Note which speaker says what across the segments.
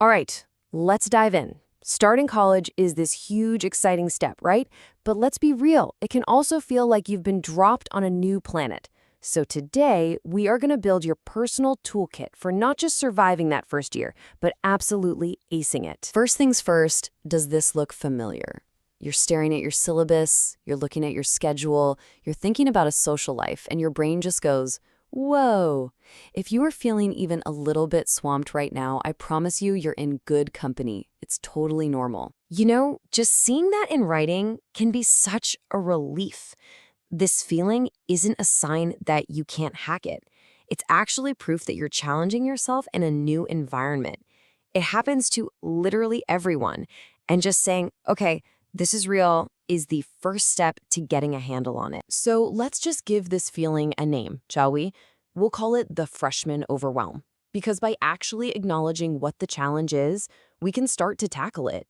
Speaker 1: All right, let's dive in. Starting college is this huge, exciting step, right? But let's be real, it can also feel like you've been dropped on a new planet. So today, we are going to build your personal toolkit for not just surviving that first year, but absolutely acing it. First things first, does this look familiar? You're staring at your syllabus, you're looking at your schedule, you're thinking about a social life, and your brain just goes, whoa. If you are feeling even a little bit swamped right now, I promise you you're in good company. It's totally normal. You know, just seeing that in writing can be such a relief. This feeling isn't a sign that you can't hack it. It's actually proof that you're challenging yourself in a new environment. It happens to literally everyone. And just saying, okay, this is real, is the first step to getting a handle on it. So let's just give this feeling a name, shall we? We'll call it the freshman overwhelm. Because by actually acknowledging what the challenge is, we can start to tackle it.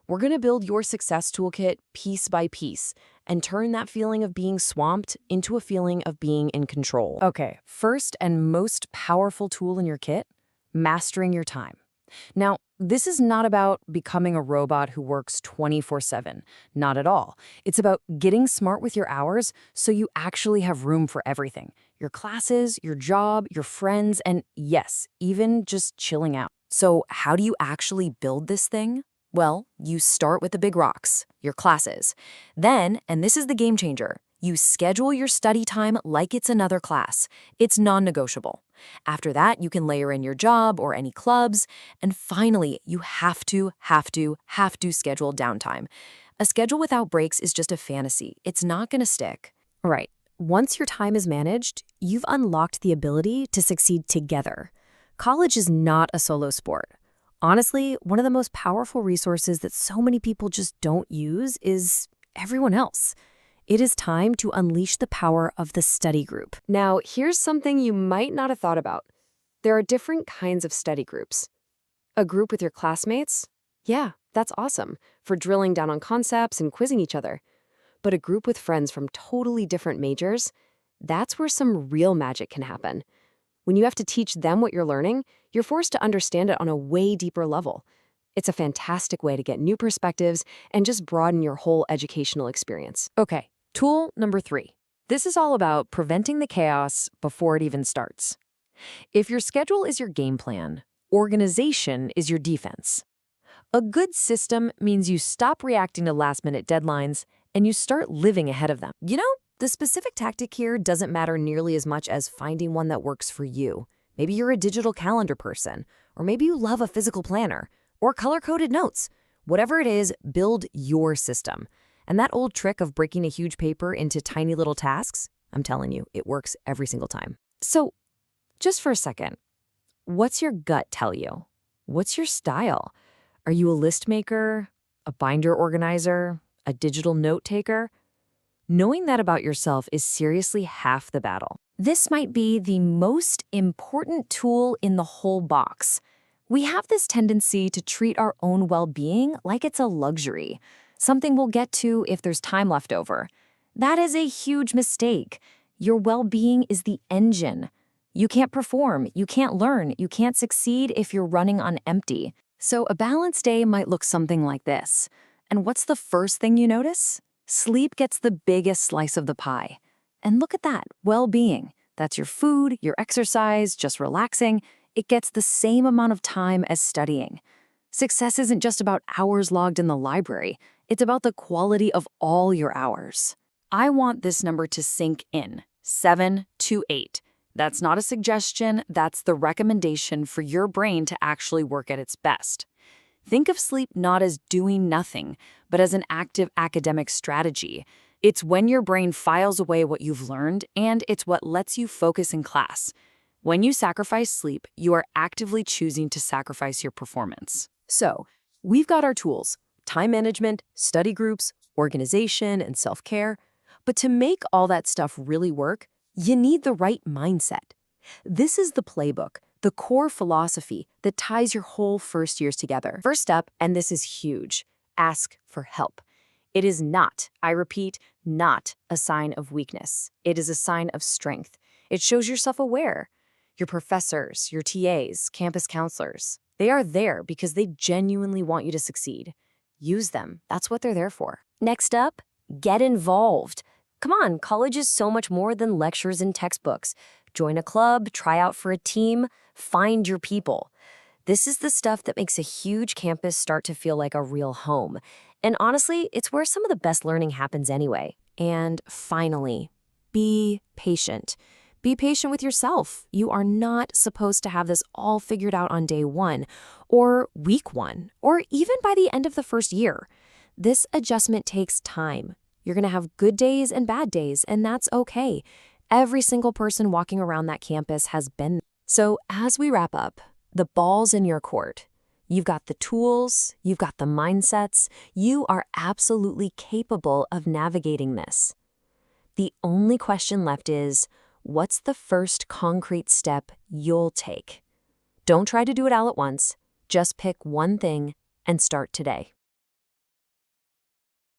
Speaker 1: We're going to build your success toolkit piece by piece and turn that feeling of being swamped into a feeling of being in control. Okay, first and most powerful tool in your kit, mastering your time. Now, this is not about becoming a robot who works 24/7. Not at all. It's about getting smart with your hours so you actually have room for everything. Your classes, your job, your friends, and yes, even just chilling out. So how do you actually build this thing? Well, you start with the big rocks, your classes. Then, and this is the game changer, you schedule your study time like it's another class. It's non-negotiable. After that, you can layer in your job or any clubs. And finally, you have to schedule downtime. A schedule without breaks is just a fantasy. It's not going to stick. All right. Once your time is managed, you've unlocked the ability to succeed together. College is not a solo sport. Honestly, one of the most powerful resources that so many people just don't use is everyone else. It is time to unleash the power of the study group. Now, here's something you might not have thought about. There are different kinds of study groups. A group with your classmates? Yeah, that's awesome, for drilling down on concepts and quizzing each other. But a group with friends from totally different majors? That's where some real magic can happen. When you have to teach them what you're learning, you're forced to understand it on a way deeper level. It's a fantastic way to get new perspectives and just broaden your whole educational experience. Okay, tool number 3. This is all about preventing the chaos before it even starts. If your schedule is your game plan, organization is your defense. A good system means you stop reacting to last-minute deadlines and you start living ahead of them. You know, the specific tactic here doesn't matter nearly as much as finding one that works for you. Maybe you're a digital calendar person, or maybe you love a physical planner, or color-coded notes. Whatever it is, build your system. And that old trick of breaking a huge paper into tiny little tasks, I'm telling you, it works every single time. So, just for a second, what's your gut tell you? What's your style? Are you a list maker, a binder organizer, a digital note taker? Knowing that about yourself is seriously half the battle. This might be the most important tool in the whole box. We have this tendency to treat our own well-being like it's a luxury, something we'll get to if there's time left over. That is a huge mistake. Your well-being is the engine. You can't perform, you can't learn, you can't succeed if you're running on empty. So a balanced day might look something like this. And what's the first thing you notice? Sleep gets the biggest slice of the pie. And look at that, well-being. That's your food, your exercise, just relaxing. It gets the same amount of time as studying. Success isn't just about hours logged in the library. It's about the quality of all your hours. I want this number to sink in, 7 to 8. That's not a suggestion, that's the recommendation for your brain to actually work at its best. Think of sleep not as doing nothing, but as an active academic strategy. It's when your brain files away what you've learned, and it's what lets you focus in class. When you sacrifice sleep, you are actively choosing to sacrifice your performance. So, we've got our tools: time management, study groups, organization, and self-care. But to make all that stuff really work, you need the right mindset. This is the playbook, the core philosophy that ties your whole first years together. First up, and this is huge, ask for help. It is not, I repeat, not a sign of weakness. It is a sign of strength. It shows you're self-aware. Your professors, your TAs, campus counselors, They are there because they genuinely want you to succeed. Use them. That's what they're there for. Next up, get involved. Come on, college is so much more than lectures and textbooks. Join a club, try out for a team, find your people. This is the stuff that makes a huge campus start to feel like a real home. And honestly, it's where some of the best learning happens anyway. And finally, be patient. Be patient with yourself. You are not supposed to have this all figured out on day one, or week one, or even by the end of the first year. This adjustment takes time. You're going to have good days and bad days, and that's okay. Every single person walking around that campus has been there. So as we wrap up, the ball's in your court. You've got the tools, you've got the mindsets, you are absolutely capable of navigating this. The only question left is, what's the first concrete step you'll take? Don't try to do it all at once. Just pick one thing and start today.